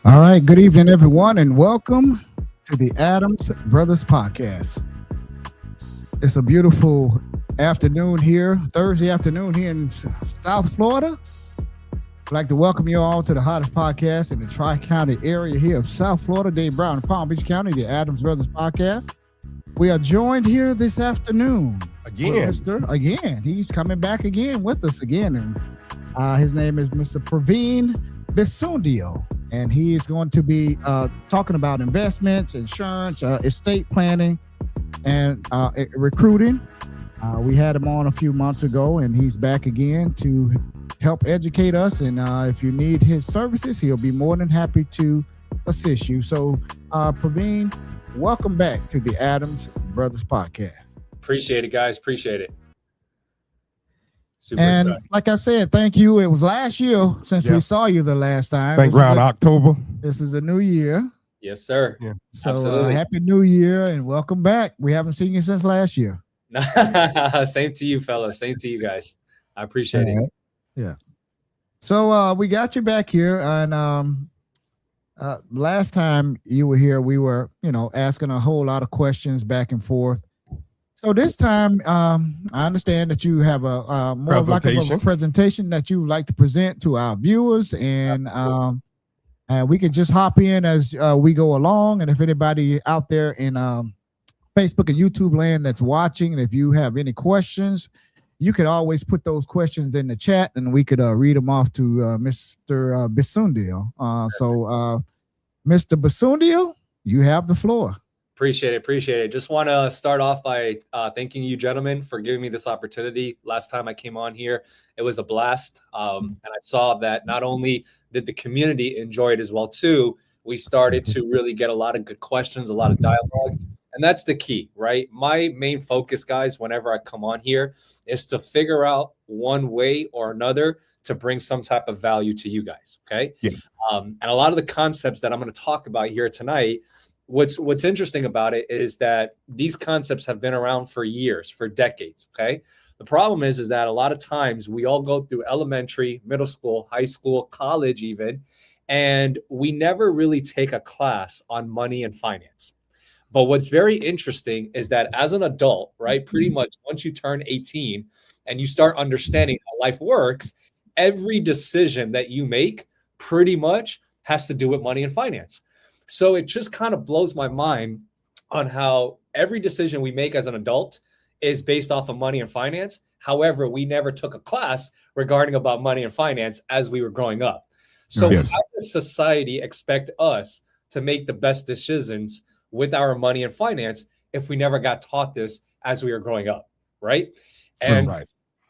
All right. Good evening, everyone, and welcome to the Adams Brothers Podcast. It's a beautiful afternoon here, Thursday afternoon here in South Florida. I'd like to welcome you all to the hottest podcast in the Tri-County area here of South Florida, Dade Brown and Palm Beach County, the Adams Brothers Podcast. We are joined here this afternoon. Again. He's coming back again with us again. And his name is Mr. Praveen Bisundial. And he is going to be talking about investments, insurance, estate planning, and recruiting. We had him on a few months ago, and he's back again to help educate us. And if you need his services, he'll be more than happy to assist you. So, Praveen, welcome back to the Adams Brothers Podcast. Appreciate it, guys. Appreciate it. Super excited. Like I said, thank you. It was last year since we saw you the last time. Thank around October. This is a new year. Yes, sir. Yeah. So happy new year and welcome back. We haven't seen you since last year. Same to you, fellas. Same to you guys. I appreciate it. Yeah. So we got you back here, and last time you were here, we were, asking a whole lot of questions back and forth. So this time, I understand that you have a more like a presentation that you would like to present to our viewers, and we can just hop in as we go along. And if anybody out there in Facebook and YouTube land that's watching, and if you have any questions, you could always put those questions in the chat, and we could read them off to Mr. Bisundial. So, Mr. Bisundial, you have the floor. Appreciate it. Just want to start off by thanking you, gentlemen, for giving me this opportunity. Last time I came on here, it was a blast. And I saw that not only did the community enjoy it as well, too, we started to really get a lot of good questions, a lot of dialogue. And that's the key, right? My main focus, guys, whenever I come on here is to figure out one way or another to bring some type of value to you guys, okay? Yes. And a lot of the concepts that I'm going to talk about here tonight, what's interesting about it is that these concepts have been around for years, for decades, okay? The problem is that a lot of times we all go through elementary, middle school, high school, college even, and we never really take a class on money and finance. But what's very interesting is that as an adult, right, pretty much once you turn 18 and you start understanding how life works, every decision that you make pretty much has to do with money and finance. So it just kind of blows my mind on how every decision we make as an adult is based off of money and finance. However, we never took a class regarding about money and finance as we were growing up. So how does society expect us to make the best decisions with our money and finance if we never got taught this as we were growing up, right? And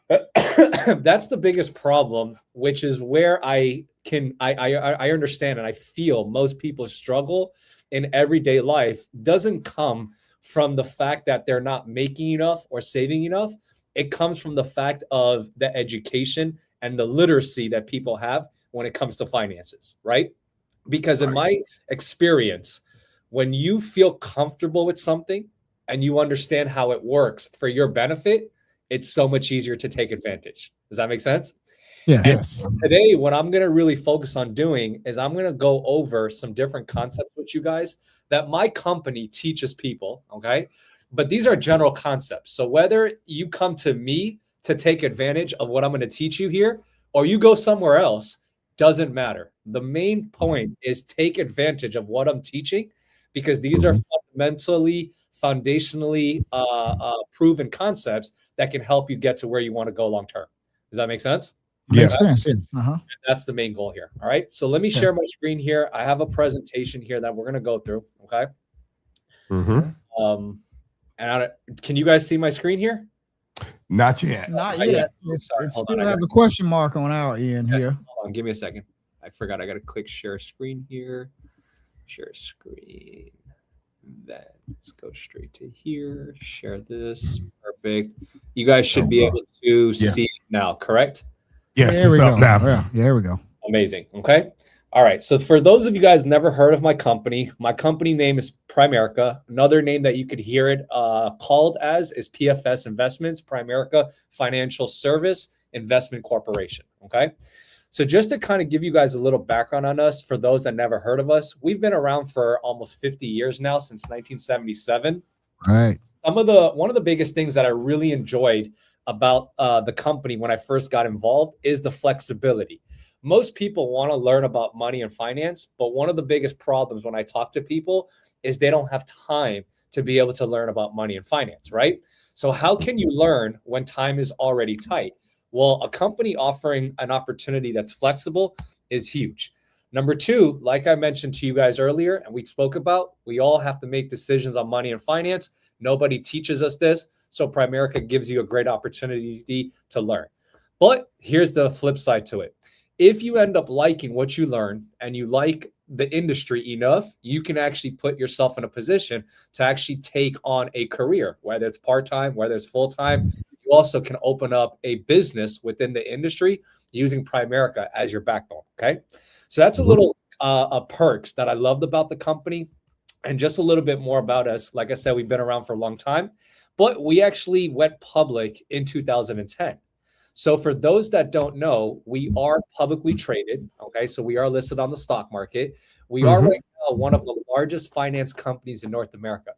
that's the biggest problem, which is where I understand and I feel most people struggle in everyday life doesn't come from the fact that they're not making enough or saving enough. It comes from the fact of the education and the literacy that people have when it comes to finances, right? Because in my experience, when you feel comfortable with something and you understand how it works for your benefit, it's so much easier to take advantage. Does that make sense? Yeah. Yes. Today, what I'm going to really focus on doing is I'm going to go over some different concepts with you guys that my company teaches people, okay? But these are general concepts. So whether you come to me to take advantage of what I'm going to teach you here, or you go somewhere else, doesn't matter. The main point is take advantage of what I'm teaching, because these are foundationally proven concepts that can help you get to where you want to go long term. Does that make sense? Yes. Yes. That's the main goal here. All right. So let me share my screen here. I have a presentation here that we're going to go through. Okay. And can you guys see my screen here? Not yet. Not yet. Sorry, hold on. I have the question mark on our end here. Hold on. Give me a second. I forgot. I got to click share screen here. Share screen. Then let's go straight to here. Share this. Perfect. You guys should be able to see it now, correct? Yes, it's up now. Yeah, here we go. Amazing. Okay. All right. So for those of you guys never heard of my company name is Primerica. Another name that you could hear it called as is PFS Investments, Primerica Financial Service Investment Corporation. Okay. So just to kind of give you guys a little background on us, for those that never heard of us, we've been around for almost 50 years now, since 1977. Right. One of the biggest things that I really enjoyed about the company when I first got involved is the flexibility. Most people want to learn about money and finance, but one of the biggest problems when I talk to people is they don't have time to be able to learn about money and finance, right? So how can you learn when time is already tight? Well, a company offering an opportunity that's flexible is huge. Number two, like I mentioned to you guys earlier, and we spoke about, we all have to make decisions on money and finance. Nobody teaches us this. So Primerica gives you a great opportunity to learn. But here's the flip side to it. If you end up liking what you learn and you like the industry enough, you can actually put yourself in a position to actually take on a career, whether it's part-time, whether it's full-time. You also can open up a business within the industry using Primerica as your backbone. Okay. So that's a little perks that I loved about the company. And just a little bit more about us. Like I said, we've been around for a long time, but we actually went public in 2010. So for those that don't know, we are publicly traded. Okay. So we are listed on the stock market. We are right now one of the largest finance companies in North America.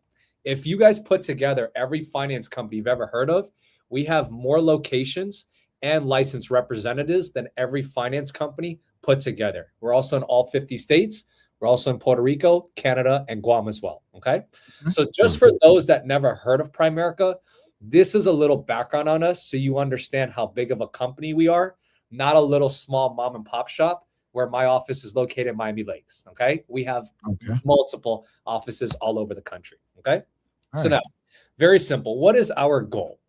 If you guys put together every finance company you've ever heard of, we have more locations and licensed representatives than every finance company put together. We're also in all 50 states. We're also in Puerto Rico, Canada, and Guam as well. Okay. So just for those that never heard of Primerica, this is a little background on us so you understand how big of a company we are, not a little small mom and pop shop where my office is located in Miami Lakes. Okay. We have multiple offices all over the country. Okay. So now, very simple. What is our goal?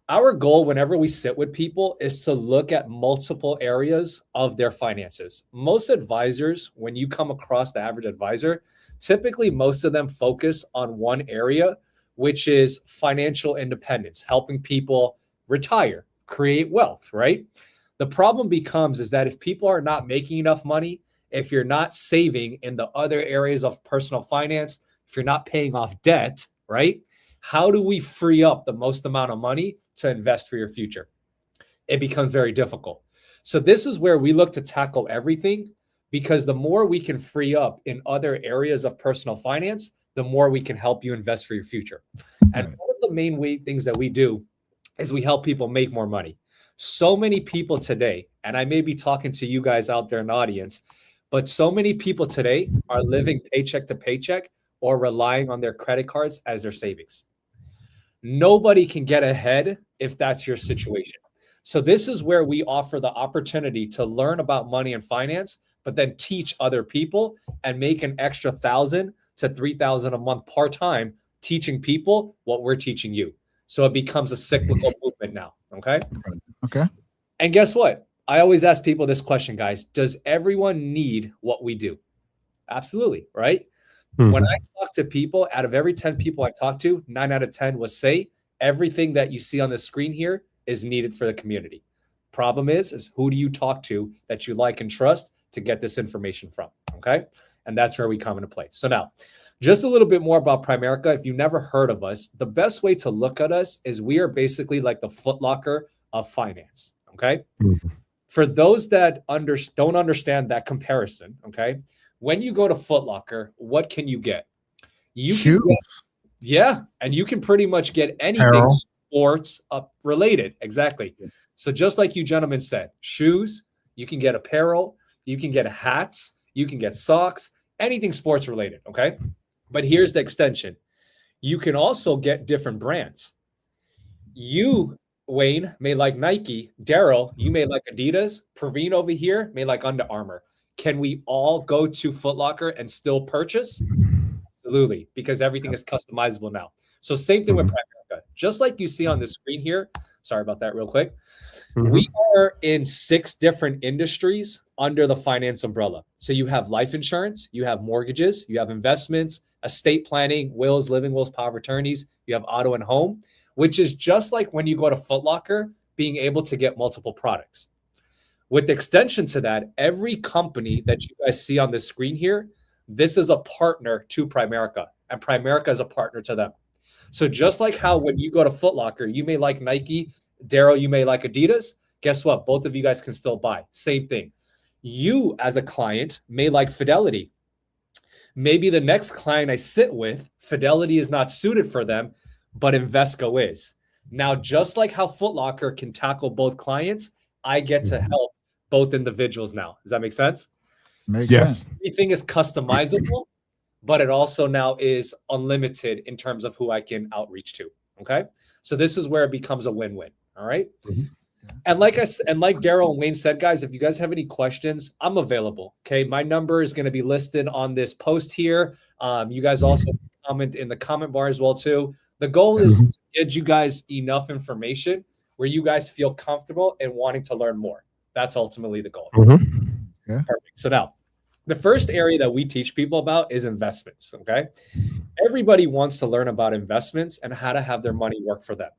Our goal whenever we sit with people is to look at multiple areas of their finances. Most advisors, when you come across the average advisor, typically most of them focus on one area, which is financial independence, helping people retire, create wealth, right? The problem becomes is that if people are not making enough money, if you're not saving in the other areas of personal finance, if you're not paying off debt, right? How do we free up the most amount of money to invest for your future? It becomes very difficult. So this is where we look to tackle everything, because the more we can free up in other areas of personal finance, the more we can help you invest for your future. And one of the main things that we do is we help people make more money. So many people today, and I may be talking to you guys out there in the audience, but so many people today are living paycheck to paycheck or relying on their credit cards as their savings. Nobody can get ahead if that's your situation. So this is where we offer the opportunity to learn about money and finance, but then teach other people and make an extra $1,000 to $3,000 a month part-time teaching people what we're teaching you. So it becomes a cyclical movement now. Okay. Okay. And guess what? I always ask people this question, guys. Does everyone need what we do? Absolutely. Right. When I talk to people, out of every 10 people I talk to, 9 out of 10 will say everything that you see on the screen here is needed for the community. Problem is who do you talk to that you like and trust to get this information from? Okay. And that's where we come into play. So now, just a little bit more about Primerica. If you've never heard of us, the best way to look at us is we are basically like the Foot Locker of finance. Okay. For those that don't understand that comparison, okay, when you go to Foot Locker, what can you get? You Shoes. Can get, and you can pretty much get anything sports related. Exactly. So just like you gentlemen said, shoes, you can get apparel, you can get hats, you can get socks, anything sports related. Okay. But here's the extension. You can also get different brands. You, Wayne, may like Nike. Daryl, you may like Adidas. Praveen over here may like Under Armour. Can we all go to Foot Locker and still purchase? Absolutely, because everything is customizable now. So same thing with Primerica. Just like you see on the screen here. Sorry about that real quick. We are in 6 different industries under the finance umbrella. So you have life insurance, you have mortgages, you have investments, estate planning, wills, living wills, power of attorneys, you have auto and home, which is just like when you go to Foot Locker, being able to get multiple products. With the extension to that, every company that you guys see on the screen here, this is a partner to Primerica, and Primerica is a partner to them. So just like how when you go to Foot Locker, you may like Nike, Daryl, you may like Adidas. Guess what? Both of you guys can still buy. Same thing. You as a client may like Fidelity. Maybe the next client I sit with, Fidelity is not suited for them, but Invesco is. Now, just like how Foot Locker can tackle both clients, I get to help both individuals now. Does that make sense? Makes sense. Everything is customizable, but it also now is unlimited in terms of who I can outreach to. Okay. So this is where it becomes a win-win. All right. And like Daryl and Wayne said, guys, if you guys have any questions, I'm available. Okay. My number is going to be listed on this post here. You guys also comment in the comment bar as well, too. The goal is to get you guys enough information where you guys feel comfortable and wanting to learn more. That's ultimately the goal. Yeah. Perfect. So now, the first area that we teach people about is investments. Okay. Everybody wants to learn about investments and how to have their money work for them.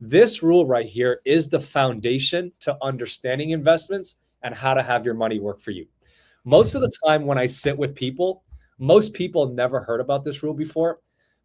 This rule right here is the foundation to understanding investments and how to have your money work for you. Most of the time when I sit with people, most people never heard about this rule before.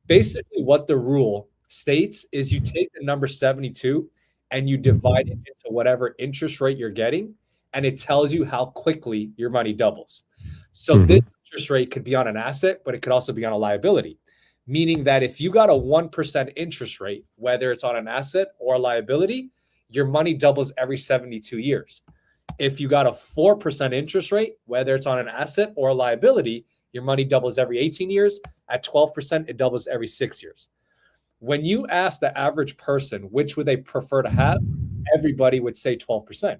Basically, what the rule states is you take the number 72 and you divide it into whatever interest rate you're getting, and it tells you how quickly your money doubles. So this interest rate could be on an asset, but it could also be on a liability. Meaning that if you got a 1% interest rate, whether it's on an asset or a liability, your money doubles every 72 years. If you got a 4% interest rate, whether it's on an asset or a liability, your money doubles every 18 years. At 12%, it doubles every 6 years. When you ask the average person, which would they prefer to have, everybody would say 12%.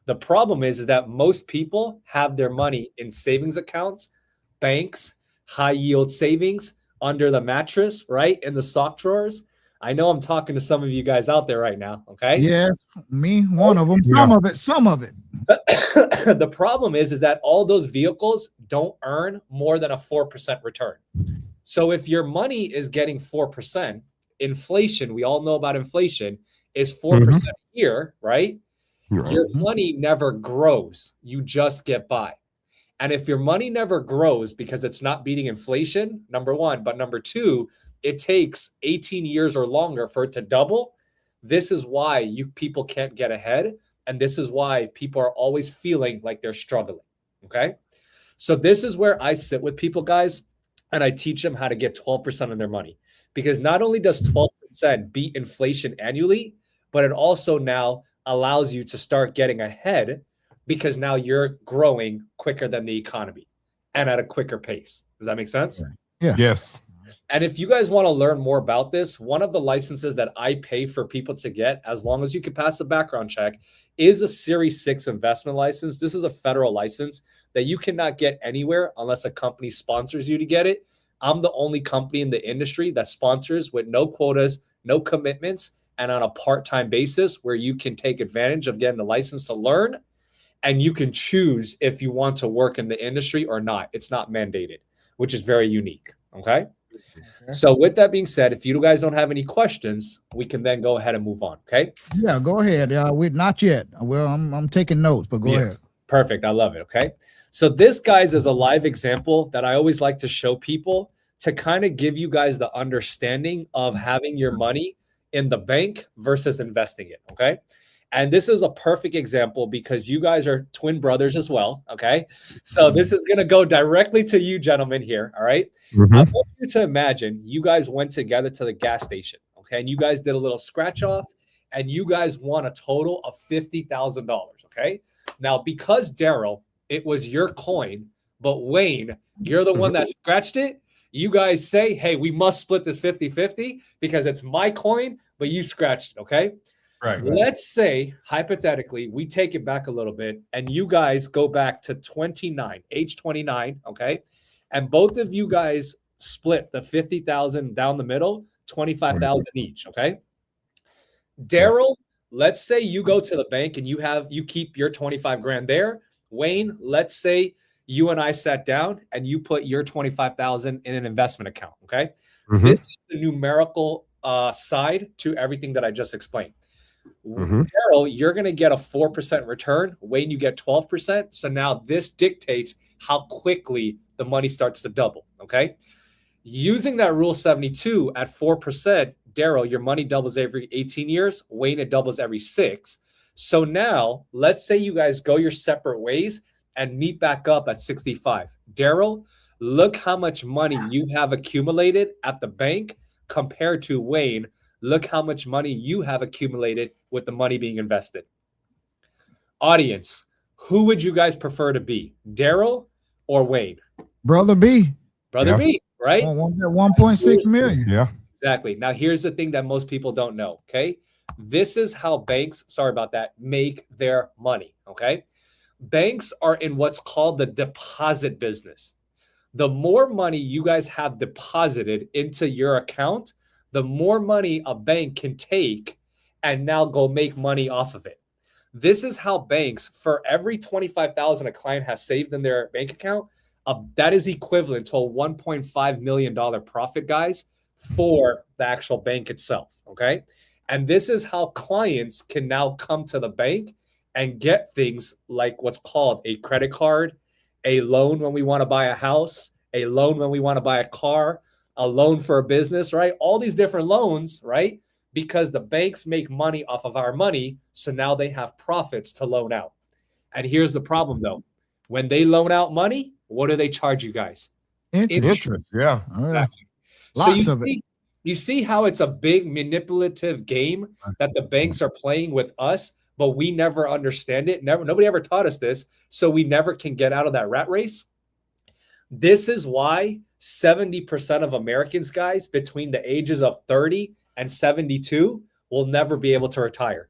The problem is that most people have their money in savings accounts, banks, high yield savings, under the mattress, right? In the sock drawers. I know I'm talking to some of you guys out there right now. Okay. Yeah, me, one of them. Some of it. The problem is that all those vehicles don't earn more than a 4% return. So if your money is getting 4%, inflation, we all know about inflation, is 4% a year, right? Your money never grows. You just get by. And if your money never grows because it's not beating inflation, number one, but number two, it takes 18 years or longer for it to double. This is why people can't get ahead. And this is why people are always feeling like they're struggling. Okay. So this is where I sit with people, guys, and I teach them how to get 12% of their money. Because not only does 12% beat inflation annually, but it also now allows you to start getting ahead because now you're growing quicker than the economy and at a quicker pace. Does that make sense? Yeah. Yes. And if you guys want to learn more about this, one of the licenses that I pay for people to get, as long as you can pass a background check, is a Series 6 investment license. This is a federal license that you cannot get anywhere unless a company sponsors you to get it. I'm the only company in the industry that sponsors with no quotas, no commitments, and on a part-time basis where you can take advantage of getting the license to learn. And you can choose if you want to work in the industry or not. It's not mandated, which is very unique. Okay. So with that being said, if you guys don't have any questions, we can then go ahead and move on. Okay. Yeah, go ahead. We're not yet. Well, I'm taking notes, but go ahead. Perfect. I love it. Okay. So this, guys, is a live example that I always like to show people to kind of give you guys the understanding of having your money in the bank versus investing it. Okay. And this is a perfect example because you guys are twin brothers as well. Okay. So this is going to go directly to you gentlemen here. All right. I want you to imagine you guys went together to the gas station. Okay. And you guys did a little scratch off and you guys won a total of $50,000. Okay. Now, because Daryl, it was your coin, but Wayne, you're the one that scratched it. You guys say, hey, we must split this 50-50 because it's my coin, but you scratched it. Okay. Right. Let's say, hypothetically, we take it back a little bit and you guys go back to age 29, okay? And both of you guys split the 50,000 down the middle, 25,000 each, okay? Daryl, let's say you go to the bank and you keep your 25 grand there. Wayne, let's say you and I sat down and you put your 25,000 in an investment account, okay? This is the numerical side to everything that I just explained. Daryl, you're going to get a 4% return. Wayne, you get 12%. So now this dictates how quickly the money starts to double. Okay. Using that rule 72 at 4%, Daryl, your money doubles every 18 years. Wayne, it doubles every 6. So now let's say you guys go your separate ways and meet back up at 65. Daryl, look how much money you have accumulated at the bank compared to Wayne. Look how much money you have accumulated with the money being invested. Audience, who would you guys prefer to be, Daryl or Wayne? Brother B. Brother B, right? 1.6 million. Yeah. Exactly. Now, here's the thing that most people don't know, okay? This is how banks, sorry about that, make their money, okay? Banks are in what's called the deposit business. The more money you guys have deposited into your account, the more money a bank can take and now go make money off of it. This is how banks, for every $25,000 a client has saved in their bank account, that is equivalent to a $1.5 million profit, guys, for the actual bank itself, okay? And this is how clients can now come to the bank and get things like what's called a credit card, a loan when we want to buy a house, a loan when we want to buy a car, a loan for a business, right? All these different loans, right? Because the banks make money off of our money, so now they have profits to loan out. And here's the problem, though. When they loan out money, what do they charge you guys? Interest. Yeah. Exactly. So you see how it's a big manipulative game that the banks are playing with us, but we never understand it. Nobody ever taught us this, so we never can get out of that rat race. This is why 70% of Americans, guys, between the ages of 30 and 72 will never be able to retire.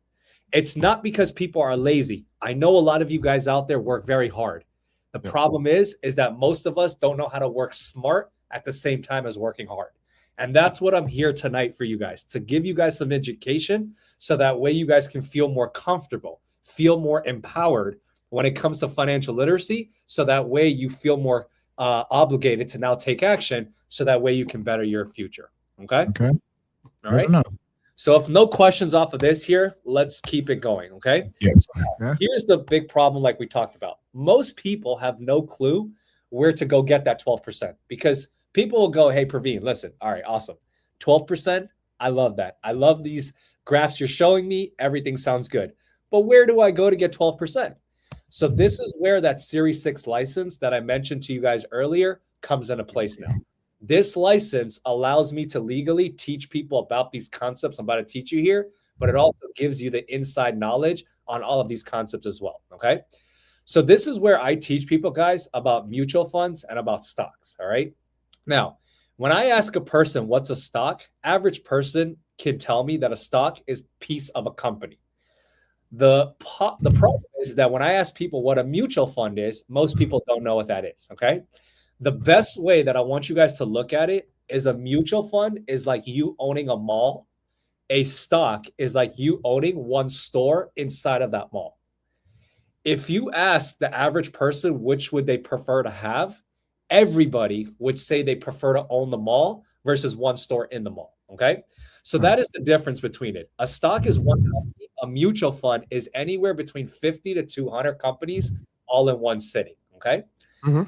It's not because people are lazy. I know a lot of you guys out there work very hard. The problem is that most of us don't know how to work smart at the same time as working hard. And that's what I'm here tonight for you guys, to give you guys some education so that way you guys can feel more comfortable, feel more empowered when it comes to financial literacy. So that way you feel more obligated to now take action so that way you can better your future. Okay. All right. So if no questions off of this here, let's keep it going. Okay. Yes. Here's the big problem, like we talked about. Most people have no clue where to go get that 12% because people will go, hey, Praveen, listen. All right, awesome. 12%. I love that. I love these graphs you're showing me. Everything sounds good. But where do I go to get 12%? So this is where that Series 6 license that I mentioned to you guys earlier comes into place now. This license allows me to legally teach people about these concepts I'm about to teach you here, but it also gives you the inside knowledge on all of these concepts as well, okay? So this is where I teach people, guys, about mutual funds and about stocks, all right? Now, when I ask a person what's a stock, average person can tell me that a stock is a piece of a company. The problem is that when I ask people what a mutual fund is, most people don't know what that is, okay? The best way that I want you guys to look at it is a mutual fund is like you owning a mall. A stock is like you owning one store inside of that mall. If you ask the average person which would they prefer to have, everybody would say they prefer to own the mall versus one store in the mall, okay? So that is the difference between it. A stock is one company. A mutual fund is anywhere between 50 to 200 companies all in one sitting, okay? Now,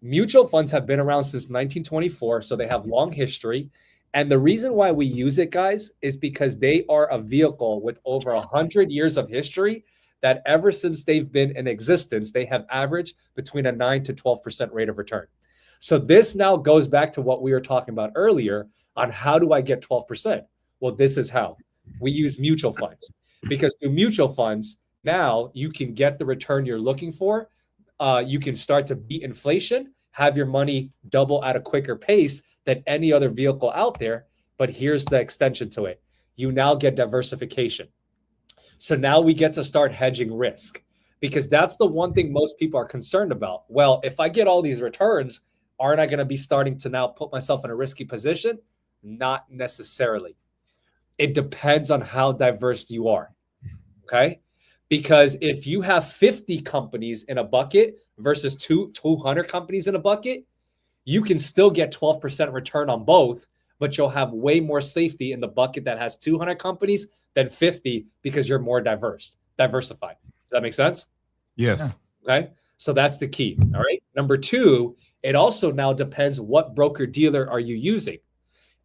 mutual funds have been around since 1924, so they have long history. And the reason why we use it, guys, is because they are a vehicle with over 100 years of history that ever since they've been in existence, they have averaged between a 9 to 12% rate of return. So this now goes back to what we were talking about earlier on how do I get 12%? Well, this is how. We use mutual funds because through mutual funds, now you can get the return you're looking for. You can start to beat inflation, have your money double at a quicker pace than any other vehicle out there. But here's the extension to it. You now get diversification. So now we get to start hedging risk because that's the one thing most people are concerned about. Well, if I get all these returns, aren't I going to be starting to now put myself in a risky position? Not necessarily. It depends on how diverse you are. Okay. Because if you have 50 companies in a bucket versus 200 companies in a bucket, you can still get 12% return on both, but you'll have way more safety in the bucket that has 200 companies than 50 because you're more diversified. Does that make sense? Yes. Okay. So that's the key. All right. Number two, it also now depends what broker dealer are you using.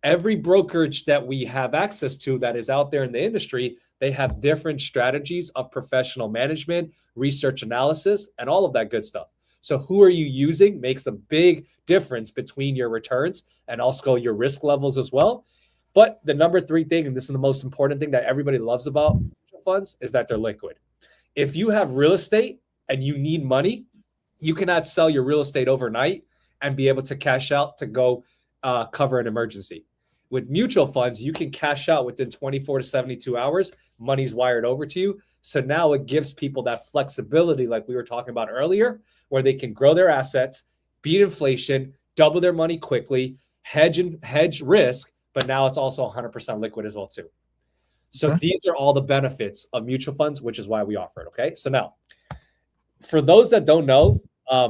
Every brokerage that we have access to that is out there in the industry, They have different strategies of professional management, research analysis, and all of that good stuff. So who are you using makes a big difference between your returns and also your risk levels as well. But the number 3 thing, and this is the most important thing that everybody loves about mutual funds, is that they're liquid. If you have real estate and you need money, you cannot sell your real estate overnight and be able to cash out to go cover an emergency. With mutual funds, you can cash out within 24 to 72 hours. Money's wired over to you. So now it gives people that flexibility, like we were talking about earlier, where they can grow their assets, beat inflation, double their money quickly, hedge risk, but now it's also 100% liquid as well too. So these are all the benefits of mutual funds, which is why we offer it. Okay. So now, for those that don't know,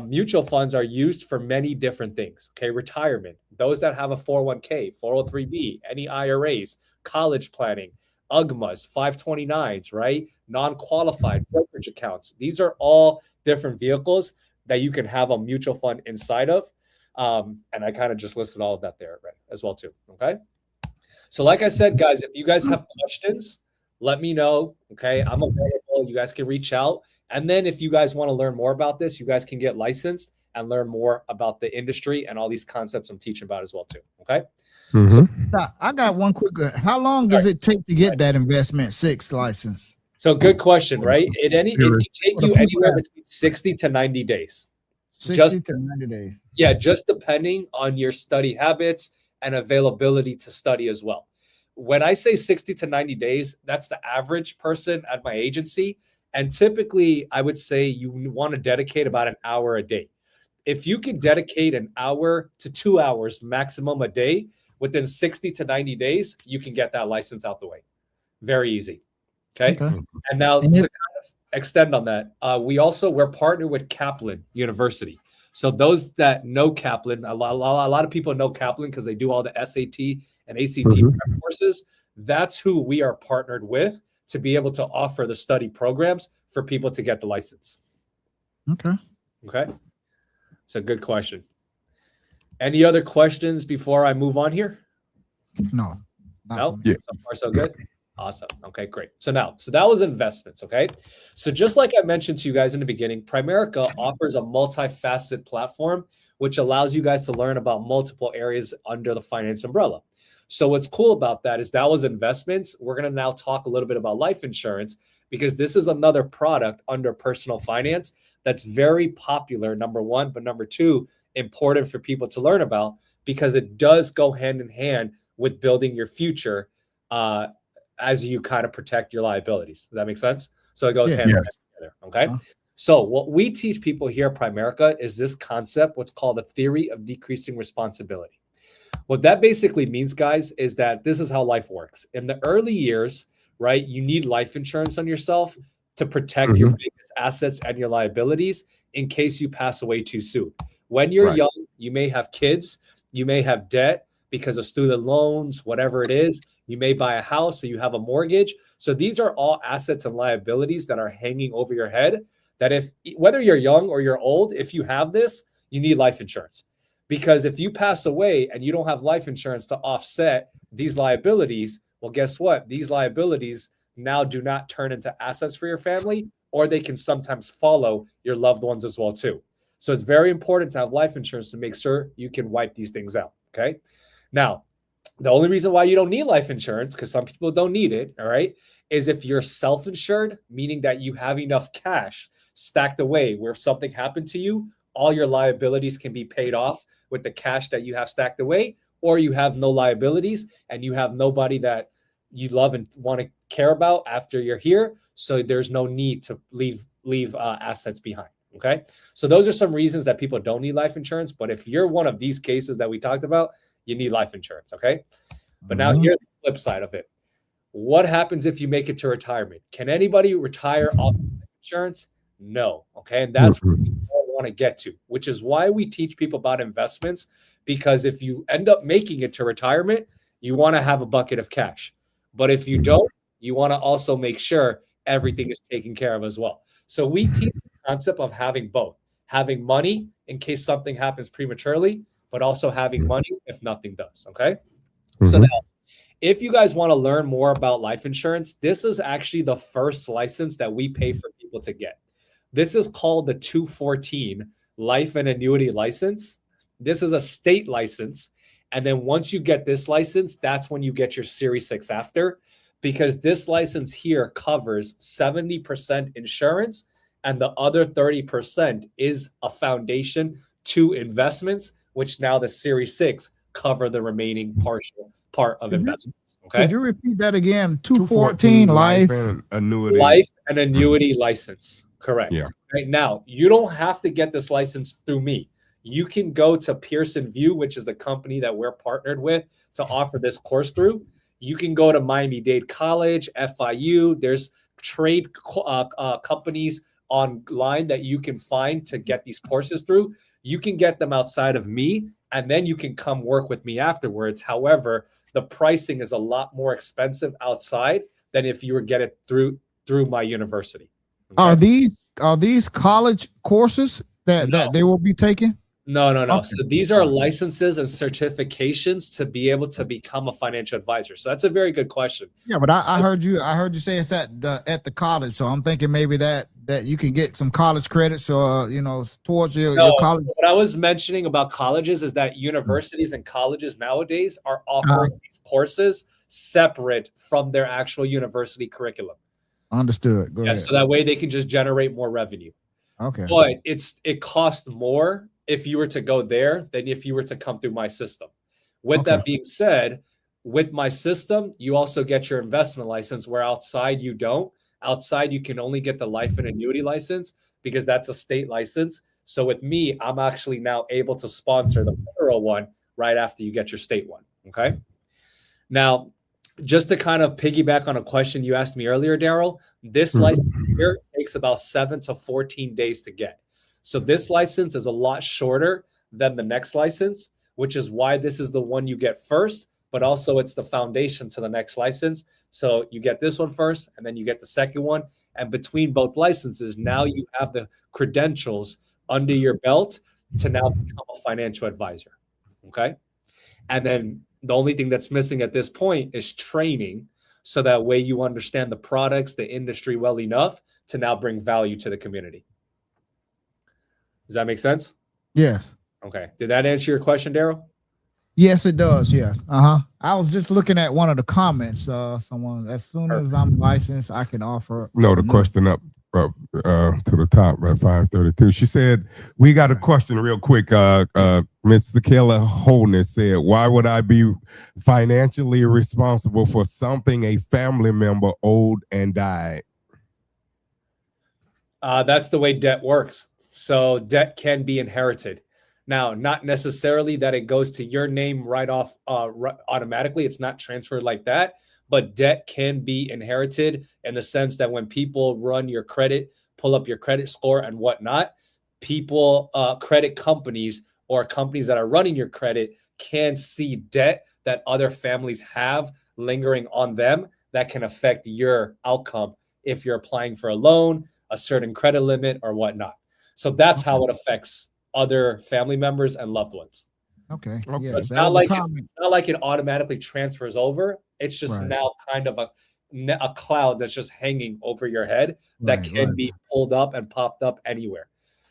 mutual funds are used for many different things. Okay. Retirement, those that have a 401k, 403b, any IRAs, college planning, UGMAs, 529s, right? Non-qualified brokerage accounts. These are all different vehicles that you can have a mutual fund inside of. And I kind of just listed all of that there as well too. Okay. So like I said, guys, if you guys have questions, let me know. Okay. I'm available. You guys can reach out. And then if you guys want to learn more about this, you guys can get licensed and learn more about the industry and all these concepts I'm teaching about as well too. Okay. So I got one quick. How long does it take to get that investment 6 license? So good question, right? It can take you anywhere between 60 to 90 days. 60 to 90 days. Yeah, just depending on your study habits and availability to study as well. When I say 60 to 90 days, that's the average person at my agency. And typically, I would say you want to dedicate about an hour a day. If you can dedicate an hour to 2 hours maximum a day within 60 to 90 days, you can get that license out the way. Very easy. Okay. And now to kind of extend on that, we're partnered with Kaplan University. So those that know Kaplan, a lot of people know Kaplan because they do all the SAT and ACT prep courses. That's who we are partnered with to be able to offer the study programs for people to get the license. Okay. So good question. Any other questions before I move on here? No. No? Yeah. So far, so good. Awesome. Okay, great. So that was investments. Okay. So just like I mentioned to you guys in the beginning, Primerica offers a multifaceted platform, which allows you guys to learn about multiple areas under the finance umbrella. So what's cool about that is that was investments. We're going to now talk a little bit about life insurance because this is another product under personal finance that's very popular, number one, but number two, important for people to learn about because it does go hand in hand with building your future as you kind of protect your liabilities. Does that make sense? So it goes hand in hand together. Okay. So what we teach people here at Primerica is this concept, what's called a theory of decreasing responsibility. What that basically means, guys, is that this is how life works. In the early years, right, you need life insurance on yourself to protect your biggest assets and your liabilities in case you pass away too soon. When you're young, you may have kids, you may have debt because of student loans, whatever it is. You may buy a house, so you have a mortgage. So these are all assets and liabilities that are hanging over your head that whether you're young or you're old, if you have this, you need life insurance. Because if you pass away and you don't have life insurance to offset these liabilities, well, guess what? These liabilities now do not turn into assets for your family, or they can sometimes follow your loved ones as well too. So it's very important to have life insurance to make sure you can wipe these things out. Okay. Now, the only reason why you don't need life insurance, because some people don't need it, all right, is if you're self-insured, meaning that you have enough cash stacked away where if something happened to you, all your liabilities can be paid off with the cash that you have stacked away, or you have no liabilities and you have nobody that you love and want to care about after you're here. So there's no need to leave assets behind. Okay. So those are some reasons that people don't need life insurance. But if you're one of these cases that we talked about, you need life insurance. Okay. But now here's the flip side of it. What happens if you make it to retirement? Can anybody retire off life insurance? No. Okay. And that's what we all want to get to, which is why we teach people about investments, because if you end up making it to retirement, you want to have a bucket of cash. But if you don't, you want to also make sure everything is taken care of as well. So we teach the concept of having both, having money in case something happens prematurely, but also having money if nothing does. Okay. So now, if you guys want to learn more about life insurance, this is actually the first license that we pay for people to get. This is called the 214 Life and Annuity License. This is a state license. And then once you get this license, that's when you get your Series 6 after, because this license here covers 70% insurance and the other 30% is a foundation to investments, which now the Series 6 cover the remaining partial part of investments. Okay. Could you repeat that again? 214 life and annuity. Life and annuity license. Correct. Yeah. Right now, you don't have to get this license through me. You can go to Pearson VUE, which is the company that we're partnered with to offer this course through. You can go to Miami-Dade College, FIU. There's trade companies online that you can find to get these courses through. You can get them outside of me, and then you can come work with me afterwards. However, the pricing is a lot more expensive outside than if you were get it through my university. Okay? Are these college courses that they will be taking? No. Okay. So these are licenses and certifications to be able to become a financial advisor. So that's a very good question. Yeah, but I heard you say it's at the college. So I'm thinking maybe that you can get some college credits or towards your college. What I was mentioning about colleges is that universities and colleges nowadays are offering these courses separate from their actual university curriculum. Understood. Go ahead. So that way they can just generate more revenue. Okay. But it costs more if you were to go there than if you were to come through my system. With that being said, with my system, you also get your investment license, where outside you don't. Outside, you can only get the life and annuity license because that's a state license. So with me, I'm actually now able to sponsor the federal one right after you get your state one. Okay. Now, just to kind of piggyback on a question you asked me earlier, Daryl, this license here takes about 7 to 14 days to get. So this license is a lot shorter than the next license, which is why this is the one you get first, but also it's the foundation to the next license. So you get this one first, and then you get the second one. And between both licenses, now you have the credentials under your belt to now become a financial advisor. Okay. And then the only thing that's missing at this point is training, so that way you understand the products, the industry well enough to now bring value to the community. Does that make sense? Yes. Okay. Did that answer your question, Daryl? Yes, it does. Yes. I was just looking at one of the comments. Someone, as soon as I'm licensed, I can offer. No, the question up to the top at 532. She said, "We got a question real quick." Miss Zakela Holness said, "Why would I be financially responsible for something a family member owed and died?" That's the way debt works. So debt can be inherited. Now, not necessarily that it goes to your name right off automatically. It's not transferred like that. But debt can be inherited in the sense that when people run your credit, pull up your credit score and whatnot, credit companies or companies that are running your credit can see debt that other families have lingering on them that can affect your outcome if you're applying for a loan, a certain credit limit, or whatnot. So that's how it affects other family members and loved ones. Okay. So it's not like it automatically transfers over. It's just now kind of a cloud that's just hanging over your head that can be pulled up and popped up anywhere.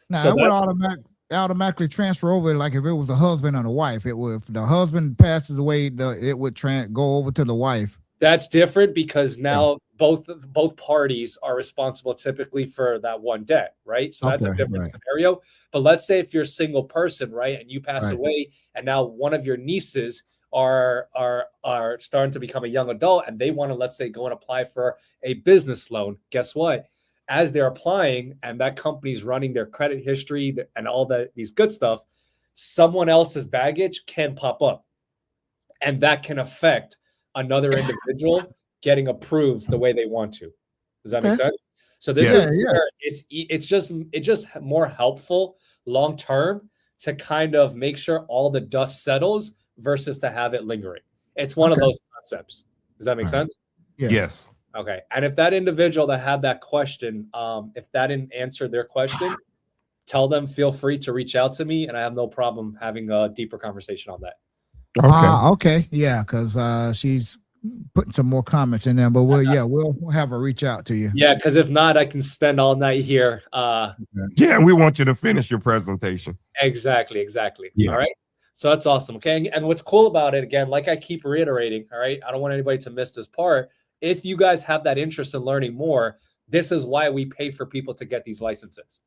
Now, so it would automatically transfer over, like if it was a husband and a wife. It would, if the husband passes away, it would go over to the wife. That's different because now both parties are responsible typically for that one debt, right? So that's a different scenario. But let's say if you're a single person, right, and you pass away, and now one of your nieces are starting to become a young adult, and they want to, let's say, go and apply for a business loan. Guess what? As they're applying, and that company's running their credit history and all these good stuff, someone else's baggage can pop up, and that can affect another individual getting approved the way they want to. Does that make sense? So this is where it's just more helpful long term to kind of make sure all the dust settles versus to have it lingering. It's one of those concepts. Does that make sense? Yes. Okay. And if that individual that had that question, if that didn't answer their question, tell them feel free to reach out to me, and I have no problem having a deeper conversation on that. Okay. Yeah, because she's putting some more comments in there, but we'll have a reach out to you. Yeah, because if not, I can spend all night here. Yeah, we want you to finish your presentation. Exactly. Yeah. All right. So that's awesome. Okay. And what's cool about it, again, like I keep reiterating, all right, I don't want anybody to miss this part. If you guys have that interest in learning more, this is why we pay for people to get these licenses.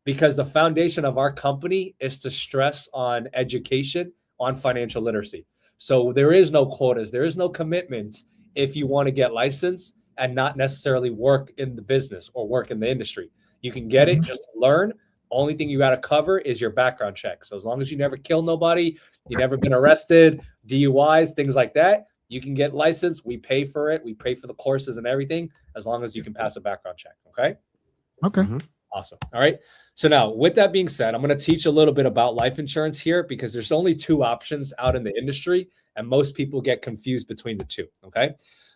Because the foundation of our company is to stress on education, on financial literacy. So there is no quotas, there is no commitments if you want to get licensed and not necessarily work in the business or work in the industry. You can get it just to learn. Only thing you got to cover is your background check. So as long as you never killed nobody, you never been arrested, DUIs, things like that, you can get licensed. We pay for it. We pay for the courses and everything as long as you can pass a background check. Okay. Okay. Awesome. All right. So now with that being said, I'm going to teach a little bit about life insurance here because there's only two options out in the industry and most people get confused between the two. Okay.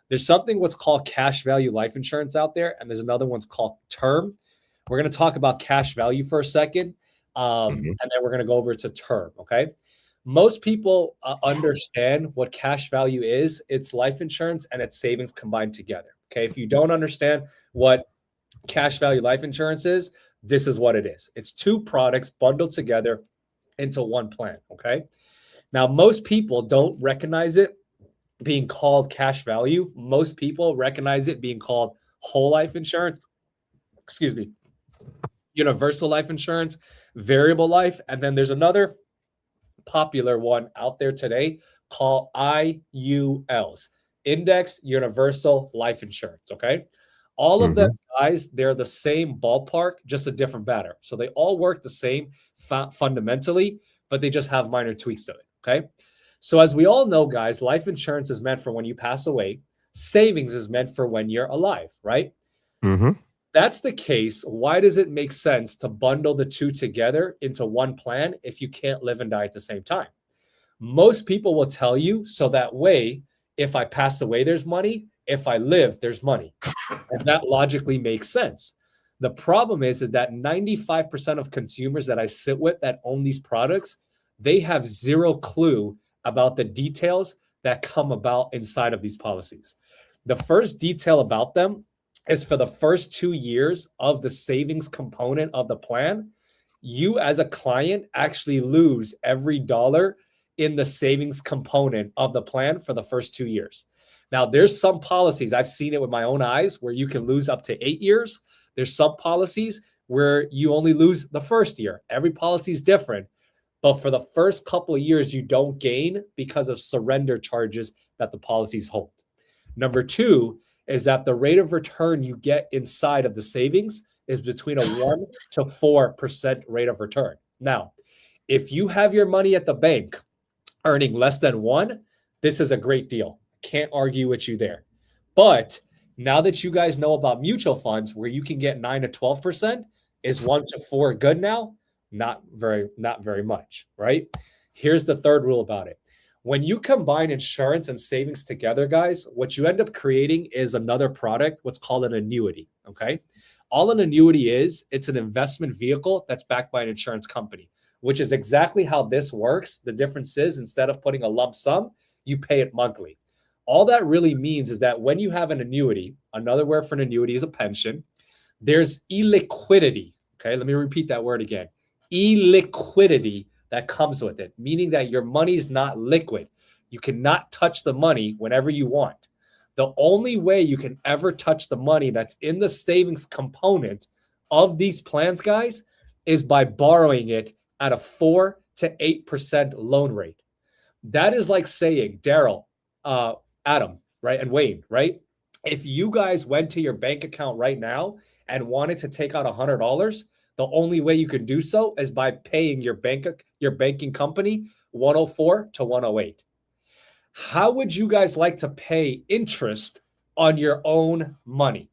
There's something what's called cash value life insurance out there. And there's another one's called term. We're going to talk about cash value for a second. And then we're going to go over to term. Okay. Most people understand what cash value is. It's life insurance and it's savings combined together. Okay. If you don't understand what cash value life insurance is, this is what it is. It's two products bundled together into one plan. Okay. Now, most people don't recognize it being called cash value. Most people recognize it being called whole life insurance, universal life insurance, variable life. And then there's another popular one out there today called IULs, Index Universal Life Insurance. Okay. All of them guys, they're the same ballpark, just a different batter. So they all work the same fundamentally, but they just have minor tweaks to it. Okay. So as we all know, guys, life insurance is meant for when you pass away. Savings is meant for when you're alive, right? That's the case. Why does it make sense to bundle the two together into one plan if you can't live and die at the same time? Most people will tell you, so that way, if I pass away, there's money. If I live, there's money. And that logically makes sense. The problem is that 95% of consumers that I sit with that own these products, they have zero clue about the details that come about inside of these policies. The first detail about them is for the first 2 years of the savings component of the plan, you as a client actually lose every dollar in the savings component of the plan for the first 2 years. Now, there's some policies, I've seen it with my own eyes, where you can lose up to 8 years. There's some policies where you only lose the first year. Every policy is different. But for the first couple of years, you don't gain because of surrender charges that the policies hold. Number two is that the rate of return you get inside of the savings is between a 1 to 4% rate of return. Now, if you have your money at the bank earning less than 1, this is a great deal. Can't argue with you there. But now that you guys know about mutual funds where you can get 9 to 12%, is 1 to 4 good now? Not very much, right? Here's the third rule about it. When you combine insurance and savings together, guys, what you end up creating is another product, what's called an annuity, okay? All an annuity is, it's an investment vehicle that's backed by an insurance company, which is exactly how this works. The difference is instead of putting a lump sum, you pay it monthly. All that really means is that when you have an annuity, another word for an annuity is a pension, there's illiquidity, okay? Let me repeat that word again. Illiquidity that comes with it, meaning that your money's not liquid. You cannot touch the money whenever you want. The only way you can ever touch the money that's in the savings component of these plans, guys, is by borrowing it at a 4 to 8% loan rate. That is like saying, Daryl, Adam, right, and Wayne, right? If you guys went to your bank account right now and wanted to take out $100, the only way you can do so is by paying your banking company 104 to 108. How would you guys like to pay interest on your own money?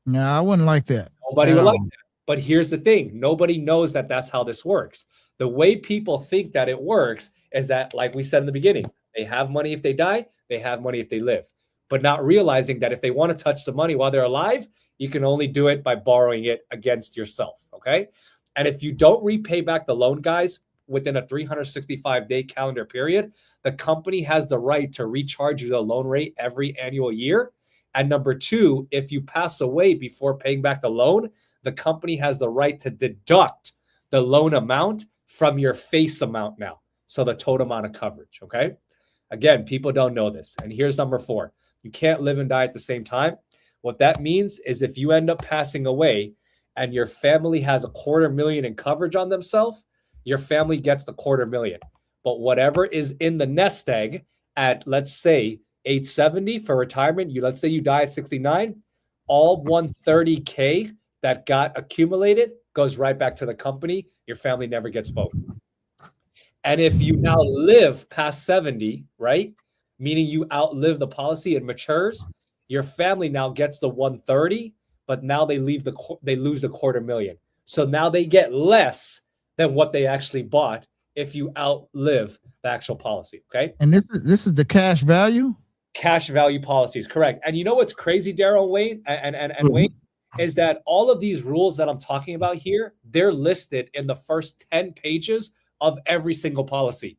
No, I wouldn't like that. Nobody would like that. But here's the thing. Nobody knows that that's how this works. The way people think that it works is that, like we said in the beginning, they have money if they die, they have money if they live, but not realizing that if they want to touch the money while they're alive, you can only do it by borrowing it against yourself, okay? And if you don't repay back the loan, guys, within a 365-day calendar period, the company has the right to recharge you the loan rate every annual year. And number two, if you pass away before paying back the loan, the company has the right to deduct the loan amount from your face amount now. So the total amount of coverage, okay? Again, people don't know this. And here's number four. You can't live and die at the same time. What that means is if you end up passing away and your family has $250,000 in coverage on themselves, your family gets the $250,000. But whatever is in the nest egg at, let's say, 870 for retirement, let's say you die at 69, all 130K that got accumulated goes right back to the company. Your family never gets both. And if you now live past 70, right, meaning you outlive the policy and matures, your family now gets the 130, but now they lose the $250,000. So now they get less than what they actually bought if you outlive the actual policy. Okay. And this is the cash value? Cash value policies, correct. And you know what's crazy, Daryl, Wayne, and Wayne, is that all of these rules that I'm talking about here, they're listed in the first 10 pages of every single policy.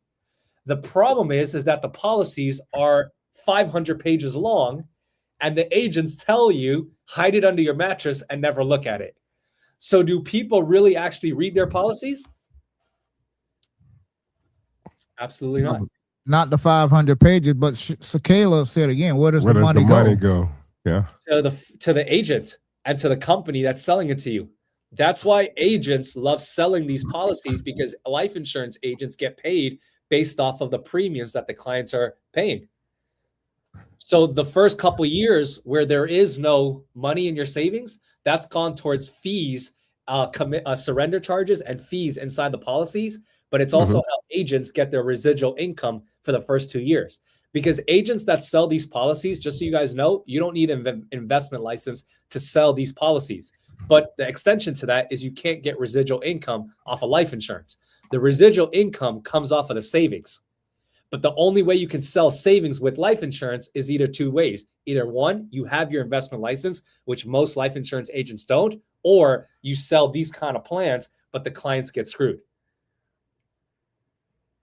The problem is that the policies are 500 pages long, and the agents tell you, hide it under your mattress and never look at it. So do people really actually read their policies? Absolutely not. Not the 500 pages, but Sakela said again, where does the money go? Yeah. To the agent and to the company that's selling it to you. That's why agents love selling these policies, because life insurance agents get paid based off of the premiums that the clients are paying. So the first couple of years where there is no money in your savings, that's gone towards fees, surrender charges and fees inside the policies. But it's also how agents get their residual income for the first 2 years. Because agents that sell these policies, just so you guys know, you don't need an investment license to sell these policies. But the extension to that is you can't get residual income off of life insurance. The residual income comes off of the savings. But the only way you can sell savings with life insurance is either two ways. Either one, you have your investment license, which most life insurance agents don't, or you sell these kind of plans, but the clients get screwed.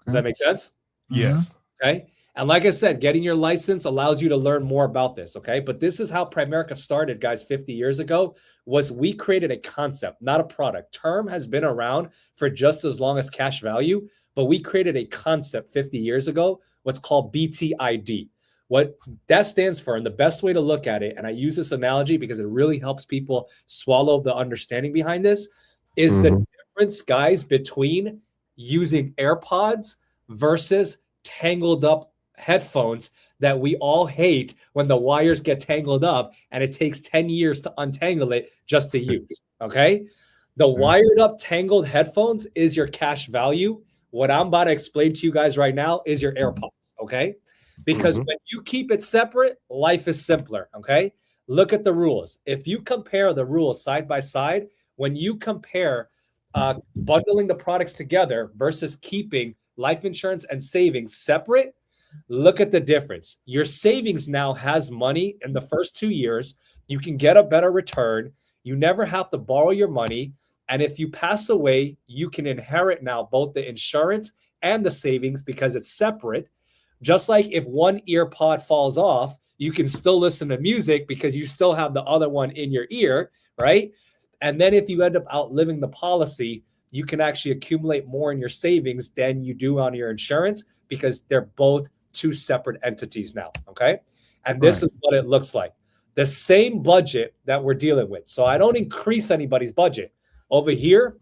Does that make sense? Yes. Okay. And like I said, getting your license allows you to learn more about this. Okay. But this is how Primerica started, guys, 50 years ago, was we created a concept, not a product. Term has been around for just as long as cash value, but we created a concept 50 years ago, what's called BTID. What that stands for, and the best way to look at it, and I use this analogy because it really helps people swallow the understanding behind this, is the difference, guys, between using AirPods versus tangled up headphones that we all hate when the wires get tangled up and it takes 10 years to untangle it just to use. Okay. The wired up tangled headphones is your cash value. What I'm about to explain to you guys right now is your AirPods. Okay. Because when you keep it separate, life is simpler. Okay. Look at the rules. If you compare the rules side by side, when you compare bundling the products together versus keeping life insurance and savings separate, look at the difference. Your savings now has money in the first 2 years. You can get a better return. You never have to borrow your money. And if you pass away, you can inherit now both the insurance and the savings because it's separate. Just like if one ear pod falls off, you can still listen to music because you still have the other one in your ear, right? And then if you end up outliving the policy, you can actually accumulate more in your savings than you do on your insurance because they're both two separate entities now, okay? And this is what it looks like. The same budget that we're dealing with. So I don't increase anybody's budget. Over here,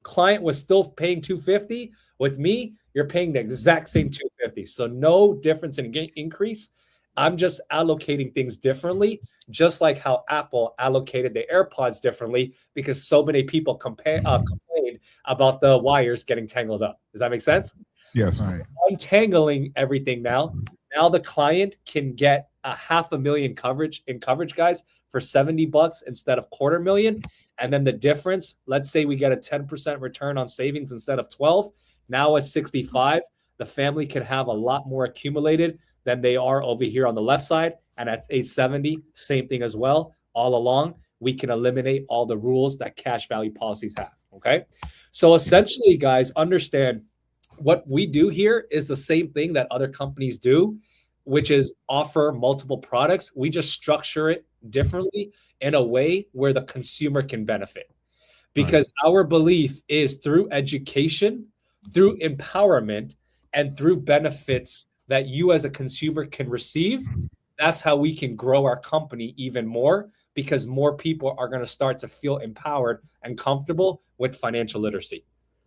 client was still paying $250. With me, you're paying the exact same $250. So no difference in increase. I'm just allocating things differently, just like how Apple allocated the AirPods differently because so many people complained about the wires getting tangled up. Does that make sense? Yes. Right. Untangling everything now. Now the client can get $500,000 coverage, guys, for $70 instead of $250,000. And then the difference, let's say we get a 10% return on savings instead of 12. Now at 65, the family can have a lot more accumulated than they are over here on the left side. And at 870, same thing as well. All along, we can eliminate all the rules that cash value policies have. Okay. So essentially, guys, understand what we do here is the same thing that other companies do, which is offer multiple products. We just structure it differently in a way where the consumer can benefit. Because our belief is through education, through empowerment, and through benefits that you as a consumer can receive, that's how we can grow our company even more, because more people are going to start to feel empowered and comfortable with financial literacy.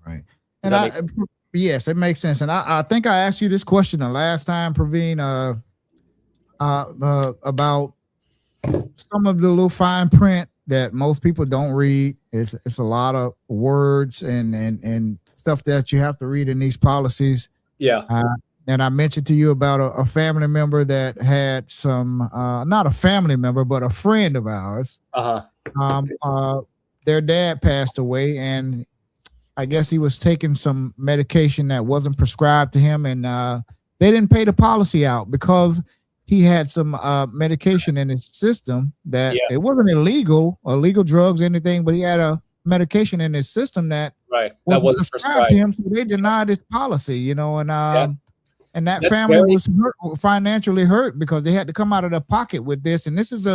Right. Does And that make sense? yes, it makes sense. And I think I asked you this question the last time, Praveen, about some of the little fine print that most people don't read. It's a lot of words and stuff that you have to read in these policies. Yeah. And I mentioned to you about a family member that had some, not a family member, but a friend of ours. Their dad passed away, and I guess he was taking some medication that wasn't prescribed to him, and they didn't pay the policy out because he had some medication in his system that it wasn't illegal drugs, anything, but he had a medication in his system that wasn't prescribed to him, so they denied his policy, you know, and that family was financially hurt because they had to come out of their pocket with this, and this is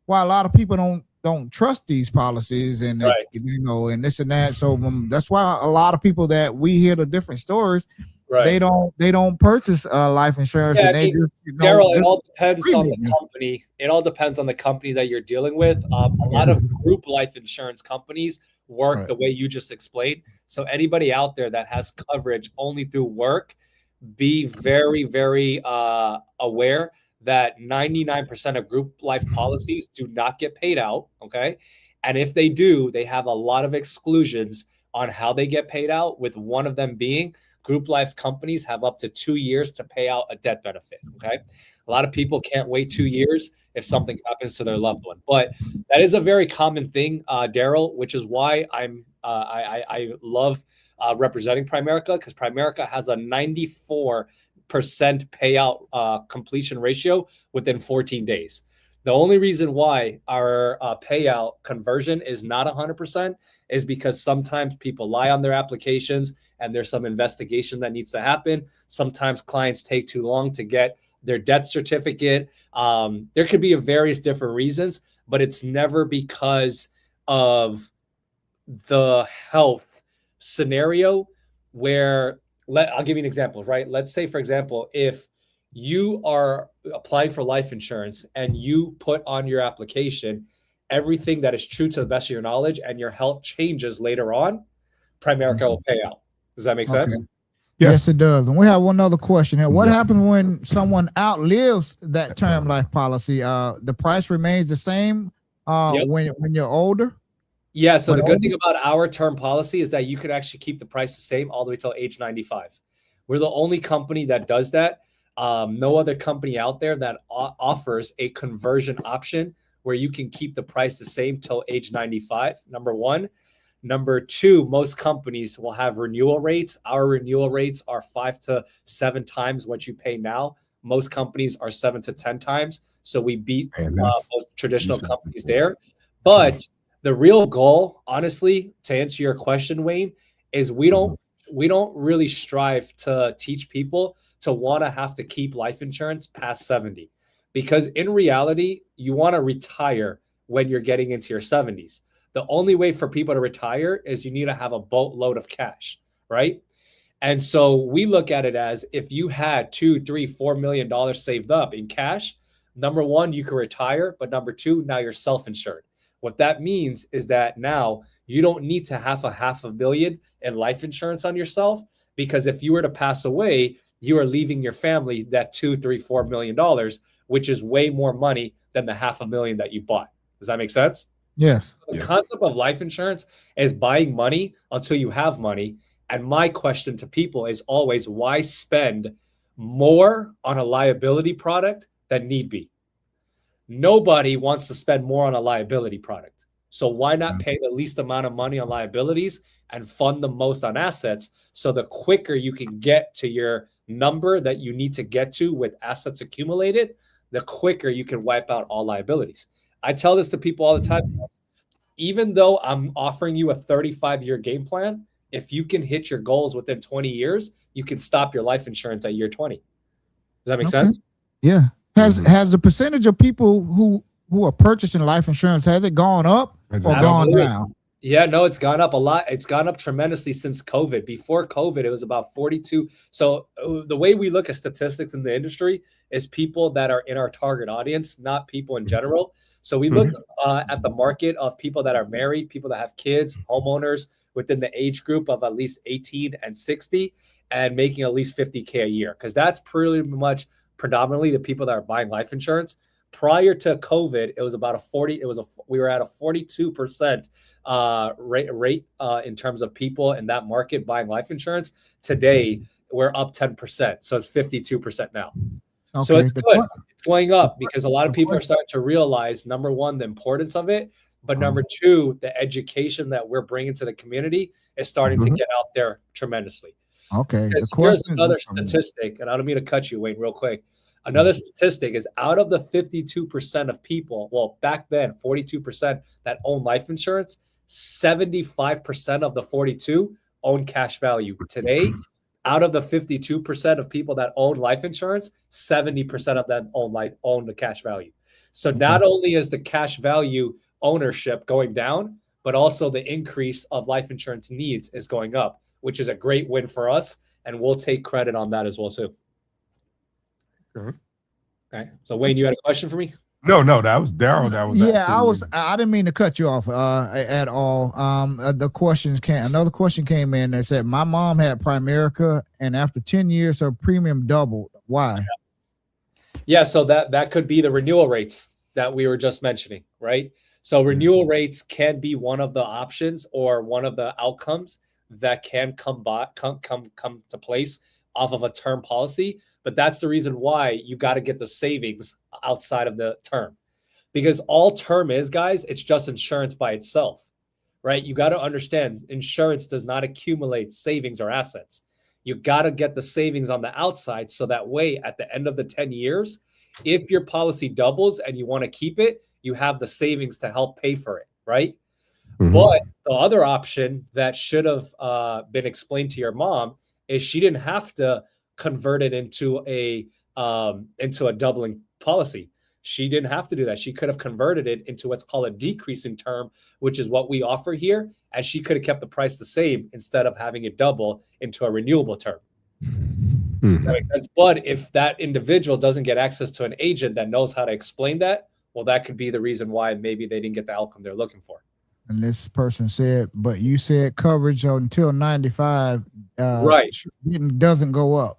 why a lot of people don't trust these policies, and you know, and this and that. So that's why a lot of people that we hear the different stories, they don't purchase life insurance, and they just, you know, Daryl, it all depends on the company. It all depends on the company that you're dealing with. A lot of group life insurance companies work the way you just explained. So anybody out there that has coverage only through work, be very, very aware that 99% of group life policies do not get paid out, okay? And if they do, they have a lot of exclusions on how they get paid out, with one of them being group life companies have up to 2 years to pay out a death benefit, okay? A lot of people can't wait 2 years if something happens to their loved one. But that is a very common thing, Daryl, which is why I love representing Primerica, because Primerica has a 94% payout completion ratio within 14 days. The only reason why our payout conversion is not 100% is because sometimes people lie on their applications and there's some investigation that needs to happen. Sometimes clients take too long to get their death certificate. There could be various different reasons, but it's never because of the health scenario where, I'll give you an example, right? Let's say, for example, if you are applying for life insurance and you put on your application everything that is true to the best of your knowledge, and your health changes later on, Primerica will pay out. Does that make sense? Yes, it does. And we have one other question here. What happens when someone outlives that term life policy? The price remains the same when you're older? Yeah, so the good thing about our term policy is that you could actually keep the price the same all the way till age 95. We're the only company that does that. No other company out there that offers a conversion option where you can keep the price the same till age 95, number one. Number two, most companies will have renewal rates. Our renewal rates are 5 to 7 times what you pay now. Most companies are 7 to 10 times. So we beat most traditional companies there. But the real goal, honestly, to answer your question, Wayne, is we don't really strive to teach people to want to have to keep life insurance past 70, because in reality, you want to retire when you're getting into your 70s. The only way for people to retire is you need to have a boatload of cash, right? And so we look at it as, if you had $2, $3, $4 million saved up in cash, number one, you can retire, but number two, now you're self-insured. What that means is that now you don't need to have $500,000 in life insurance on yourself, because if you were to pass away, you are leaving your family that $2, $3, $4 million, which is way more money than the $500,000 that you bought. Does that make sense? Yes. The concept of life insurance is buying money until you have money. And my question to people is always, why spend more on a liability product than need be? Nobody wants to spend more on a liability product. So why not pay the least amount of money on liabilities and fund the most on assets? So the quicker you can get to your number that you need to get to with assets accumulated, the quicker you can wipe out all liabilities. I tell this to people all the time. Even though I'm offering you a 35-year game plan, if you can hit your goals within 20 years, you can stop your life insurance at year 20. Does that make sense? Yeah. Has the percentage of people who are purchasing life insurance, has it gone up or gone down? Yeah, no, it's gone up a lot. It's gone up tremendously since COVID. Before COVID, it was about 42. So the way we look at statistics in the industry is people that are in our target audience, not people in general. So we look at the market of people that are married, people that have kids, homeowners within the age group of at least 18 and 60 and making at least 50K a year, because that's pretty much predominantly the people that are buying life insurance. Prior to COVID, it was about we were at a 42% rate in terms of people in that market buying life insurance. Today, we're up 10%. So it's 52% now. Okay. So it's good. It's going up because a lot of people are starting to realize, number one, the importance of it. But number two, the education that we're bringing to the community is starting to get out there tremendously. Okay. Here's another statistic, and I don't mean to cut you, Wayne, real quick. Another statistic is out of the 52% of people, well, back then, 42% that own life insurance, 75% of the 42 own cash value. Today, out of the 52% of people that own life insurance, 70% of them own the cash value. So not only is the cash value ownership going down, but also the increase of life insurance needs is going up, which is a great win for us. And we'll take credit on that as well, too. Okay. So Wayne, you had a question for me? No, that was Daryl. That was I didn't mean to cut you off at all. Another question came in that said, my mom had Primerica, and after 10 years, her premium doubled. Why? Yeah, so that could be the renewal rates that we were just mentioning, right? So renewal rates can be one of the options or one of the outcomes that can come to place off of a term policy. But that's the reason why you got to get the savings outside of the term, because all term is, guys, it's just insurance by itself, right? You got to understand, insurance does not accumulate savings or assets. You got to get the savings on the outside. So that way, at the end of the 10 years, if your policy doubles and you want to keep it, you have the savings to help pay for it, right? But the other option that should have been explained to your mom is she didn't have to convert it into a doubling policy. She didn't have to do that. She could have converted it into what's called a decreasing term, which is what we offer here. And she could have kept the price the same instead of having it double into a renewable term. That makes sense. But if that individual doesn't get access to an agent that knows how to explain that, well, that could be the reason why maybe they didn't get the outcome they're looking for. And this person said, but you said coverage until 95 right, doesn't go up.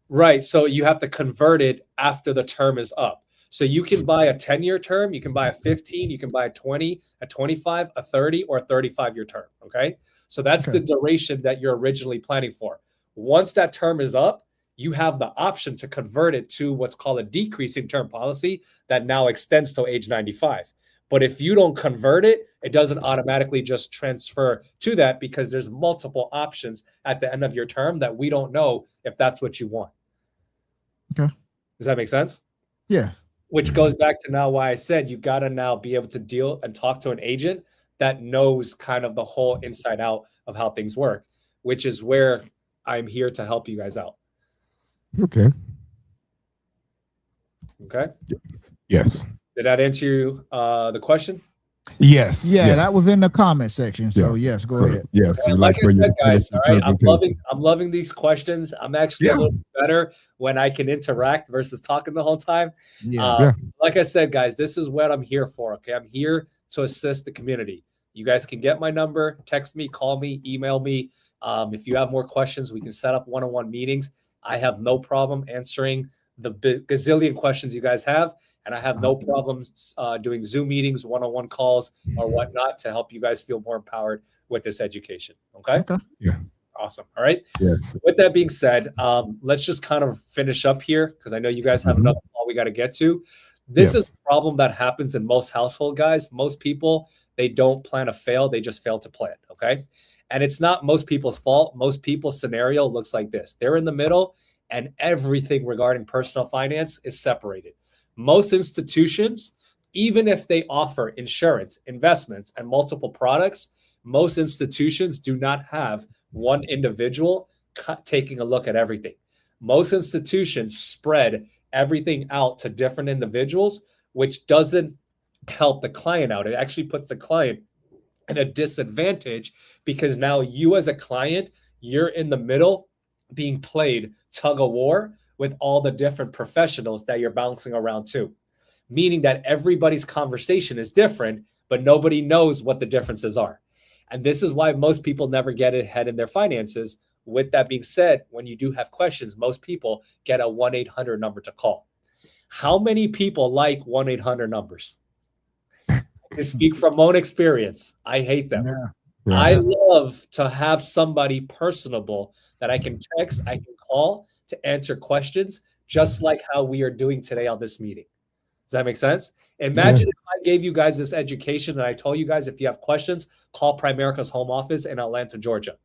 Right. So you have to convert it after the term is up. So you can buy a 10-year term, you can buy a 15, you can buy a 20, a 25, a 30, or a 35-year term. Okay. So that's the duration that you're originally planning for. Once that term is up, you have the option to convert it to what's called a decreasing term policy that now extends to age 95. But if you don't convert it, it doesn't automatically just transfer to that, because there's multiple options at the end of your term that we don't know if that's what you want. Okay. Does that make sense? Yeah. Which goes back to now why I said you got to now be able to deal and talk to an agent that knows kind of the whole inside out of how things work, which is where I'm here to help you guys out. Okay. Okay. Yes. Did that answer you the question? Yes. Yeah, that was in the comment section. So yes, go ahead. Yes. Like I said, guys, all right, I'm loving these questions. I'm actually a little better when I can interact versus talking the whole time. Like I said, guys, this is what I'm here for. Okay. I'm here to assist the community. You guys can get my number, text me, call me, email me. If you have more questions, we can set up one-on-one meetings. I have no problem answering the gazillion questions you guys have. And I have no problem doing Zoom meetings, one-on-one calls, or whatnot to help you guys feel more empowered with this education. Okay? Yeah. Awesome. All right. Yes. With that being said, let's just kind of finish up here, because I know you guys have another call we got to get to. This is a problem that happens in most household, guys. Most people, they don't plan to fail. They just fail to plan. Okay. And it's not most people's fault. Most people's scenario looks like this. They're in the middle, and everything regarding personal finance is separated. Most institutions, even if they offer insurance, investments, and multiple products, most institutions do not have one individual taking a look at everything. Most institutions spread everything out to different individuals, which doesn't help the client out. It actually puts the client in a disadvantage because now you as a client, you're in the middle being played tug of war with all the different professionals that you're bouncing around to, meaning that everybody's conversation is different, but nobody knows what the differences are. And this is why most people never get ahead in their finances. With that being said, when you do have questions, most people get a 1-800 number to call. How many people like 1-800 numbers? I speak from my own experience. I hate them. Yeah. I love to have somebody personable that I can text, I can call to answer questions, just like how we are doing today on this meeting. Does that make sense? Imagine if I gave you guys this education and I told you guys, if you have questions, call Primerica's home office in Atlanta, Georgia.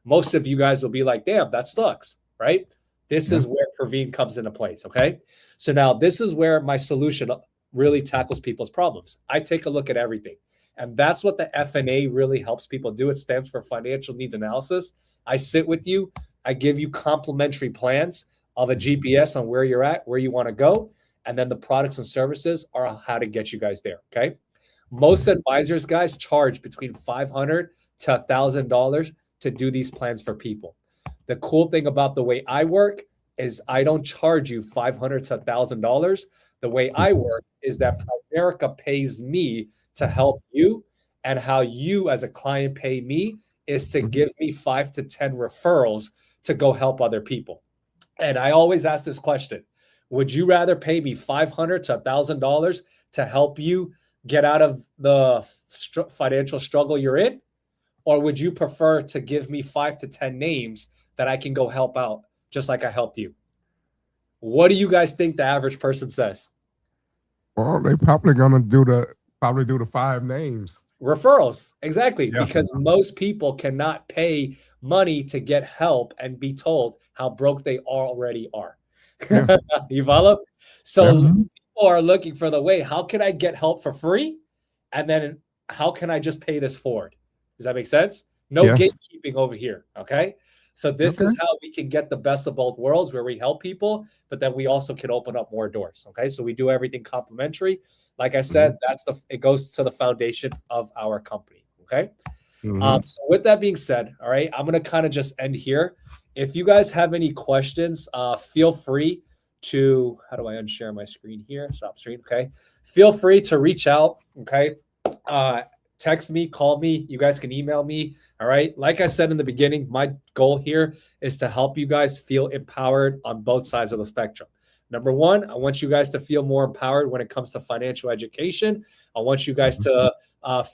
Most of you guys will be like, damn, that sucks, right? This is where Praveen comes into place, okay? So now this is where my solution really tackles people's problems. I take a look at everything. And that's what the FNA really helps people do. It stands for Financial Needs Analysis. I sit with you. I give you complimentary plans of a GPS on where you're at, where you want to go. And then the products and services are how to get you guys there, okay? Most advisors, guys, charge between $500 to $1,000 to do these plans for people. The cool thing about the way I work is I don't charge you $500 to $1,000. The way I work is that Primerica pays me to help you, and how you as a client pay me is to give me 5 to 10 referrals to go help other people. And I always ask this question: would you rather pay me $500 to $1,000 to help you get out of the financial struggle you're in? Or would you prefer to give me 5 to 10 names that I can go help out, just like I helped you? What do you guys think the average person says? Well, they probably gonna do the 5 names. Referrals, exactly. Yeah. Because most people cannot pay money to get help and be told how broke they already are. Yeah. You follow? So people are looking for the way, how can I get help for free? And then how can I just pay this forward? Does that make sense? No gatekeeping over here. Okay. So this is how we can get the best of both worlds, where we help people, but then we also can open up more doors. Okay. So we do everything complimentary. Like I said, it goes to the foundation of our company. Okay. So with that being said, all right, I'm going to kind of just end here. If you guys have any questions, feel free to, how do I unshare my screen here? Stop screen. Okay. Feel free to reach out. Okay. Text me, call me. You guys can email me. All right. Like I said in the beginning, my goal here is to help you guys feel empowered on both sides of the spectrum. Number one, I want you guys to feel more empowered when it comes to financial education. I want you guys to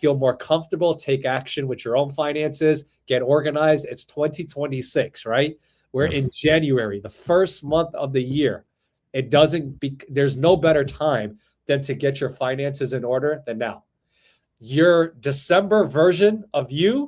feel more comfortable, take action with your own finances, get organized. It's 2026, right? We're in January, the first month of the year. There's no better time than to get your finances in order than now. Your December version of you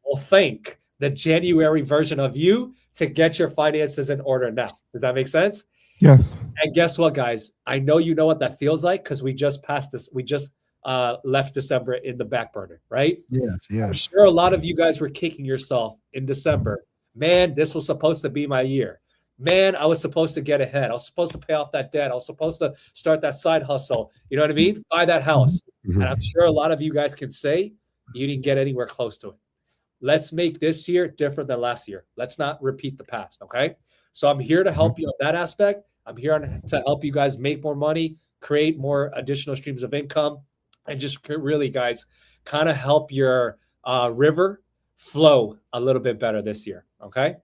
will thank the January version of you to get your finances in order now. Does that make sense? Yes. And guess what, guys? I know you know what that feels like, because we just passed this. We just left December in the back burner, right? Yes. I'm sure a lot of you guys were kicking yourself in December. Man, this was supposed to be my year. Man, I was supposed to get ahead. I was supposed to pay off that debt. I was supposed to start that side hustle. You know what I mean? Buy that house. And I'm sure a lot of you guys can say you didn't get anywhere close to it. Let's make this year different than last year. Let's not repeat the past, okay? So I'm here to help you on that aspect. I'm here to help you guys make more money, create more additional streams of income, and just really, guys, kind of help your river flow a little bit better this year, okay?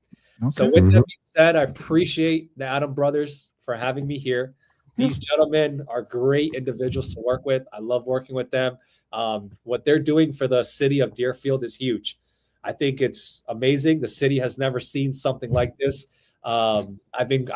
So with that being said, I appreciate the Adam brothers for having me here. These gentlemen are great individuals to work with. I love working with them. What they're doing for the city of Deerfield is huge. I think it's amazing. The city has never seen something like this. I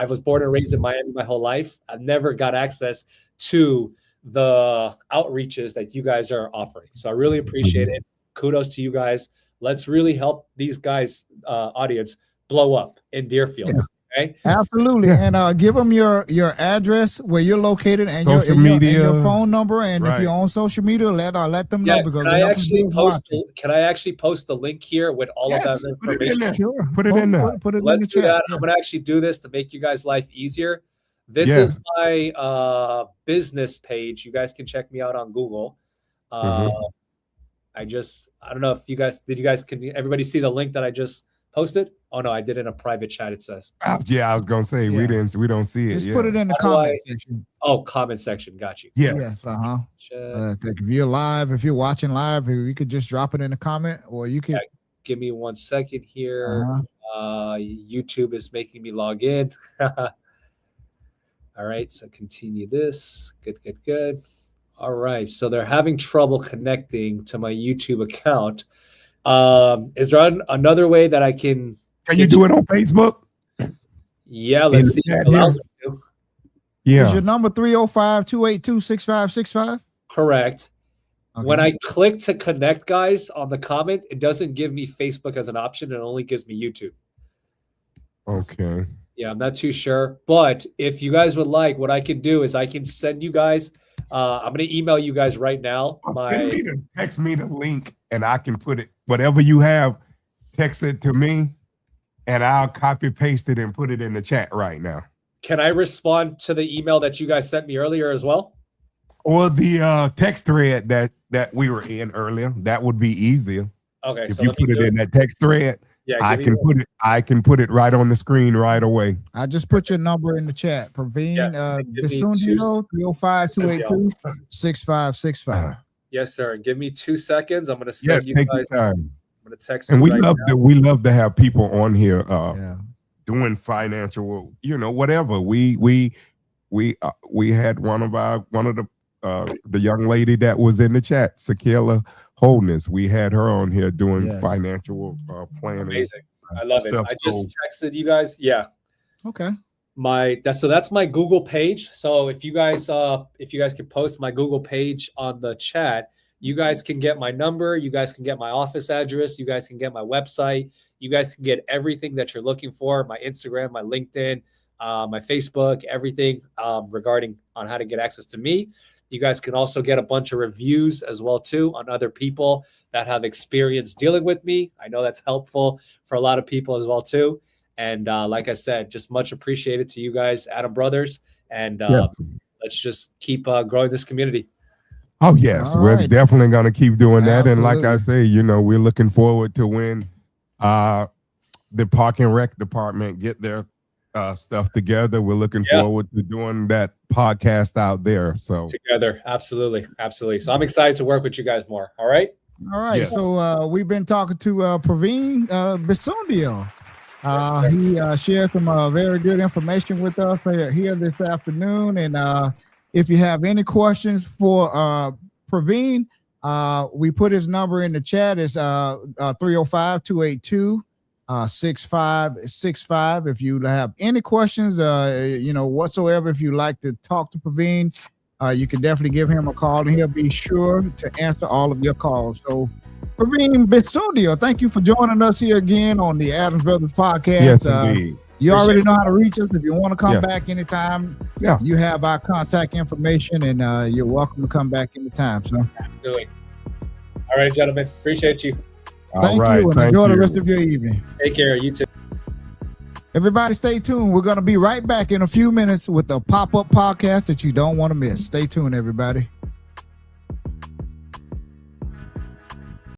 was born and raised in Miami my whole life. I've never got access to the outreaches that you guys are offering. So I really appreciate it. Kudos to you guys. Let's really help these guys, audience, blow up in Deerfield. Okay. Absolutely. Yeah. And give them your address, where you're located, and Social and media. your phone number. And if Right. you're on social media, let them know, Yeah. because Can we I have some actually viewers post? watching. Can I actually post the link here with all of that Yes, put it in information? there. Sure. Put it in there. Put it in Let's the do chat. that. Yeah. I'm gonna actually do this to make you guys' life easier. This Yes. is my business page. You guys can check me out on Google. Uh, I don't know if you guys can everybody see the link that I just posted? Oh no, I did in a private chat. It says. Yeah, I was gonna say Yeah. we don't see it. Just Yeah. put it in the How do comment section. Oh, comment section. Got you. Yes. Uh-huh. Chat. If you're live, if you're watching live, you could just drop it in the comment, or you could. Yeah. Give me 1 second here. YouTube is making me log in. All right, so continue this. Good. All right, so they're having trouble connecting to my YouTube account. Is there another way that I can? Can you do it on Facebook? Yeah, let's see. chat If it allows me to. Is your number 305-282-6565? Correct. Okay. When I click to connect, guys, on the comment, it doesn't give me Facebook as an option. It only gives me YouTube. Okay. Yeah, I'm not too sure. But if you guys would like, what I can do is I can send you guys. I'm going to email you guys right now. Text me the link, and I can put it, whatever you have, text it to me, and I'll copy paste it and put it in the chat right now. Can I respond to the email that you guys sent me earlier as well? Or the text thread that we were in earlier. That would be easier. Okay. If you put it in that text thread, yeah, I can put it right on the screen right away. I just put your number in the chat. Praveen Bisundial, 305-282-6565. Yes, sir. Give me 2 seconds. I'm going to send you take guys. your time. I'm going to text And you we right love now. we love to have people on here doing financial, whatever. We had one of the young lady that was in the chat, Sakila Wholeness. We had her on here doing financial planning. Amazing. I love it. I just texted you guys. Yeah. Okay. That's my Google page. So if you guys can post my Google page on the chat, you guys can get my number, you guys can get my office address, you guys can get my website, you guys can get everything that you're looking for, my Instagram, my LinkedIn, my Facebook, everything regarding on how to get access to me. You guys can also get a bunch of reviews as well too on other people that have experience dealing with me. I know that's helpful for a lot of people as well too. And like I said, just much appreciated to you guys, Adam Brothers. And let's just keep growing this community. Oh, yes. We're definitely going to keep doing that. And like I say, we're looking forward to when the Park and Rec department get their stuff together. We're looking forward to doing that podcast out there. So together. Absolutely. So I'm excited to work with you guys more. All right. Yes. So we've been talking to Praveen Bisundial. He shared some very good information with us here this afternoon. And if you have any questions for Praveen, we put his number in the chat. It's 305-282-6565. If you have any questions, whatsoever, if you'd like to talk to Praveen, you can definitely give him a call, and he'll be sure to answer all of your calls. So, Praveen Bisundial, thank you for joining us here again on the Adams Brothers podcast. Yes, indeed. You already know how to reach us. If you want to come back anytime, you have our contact information, and you're welcome to come back anytime. So, absolutely. All right, gentlemen. Appreciate you. Thank you, and enjoy the rest of your evening. Take care. You too. Everybody stay tuned. We're going to be right back in a few minutes with a pop-up podcast that you don't want to miss. Stay tuned, everybody.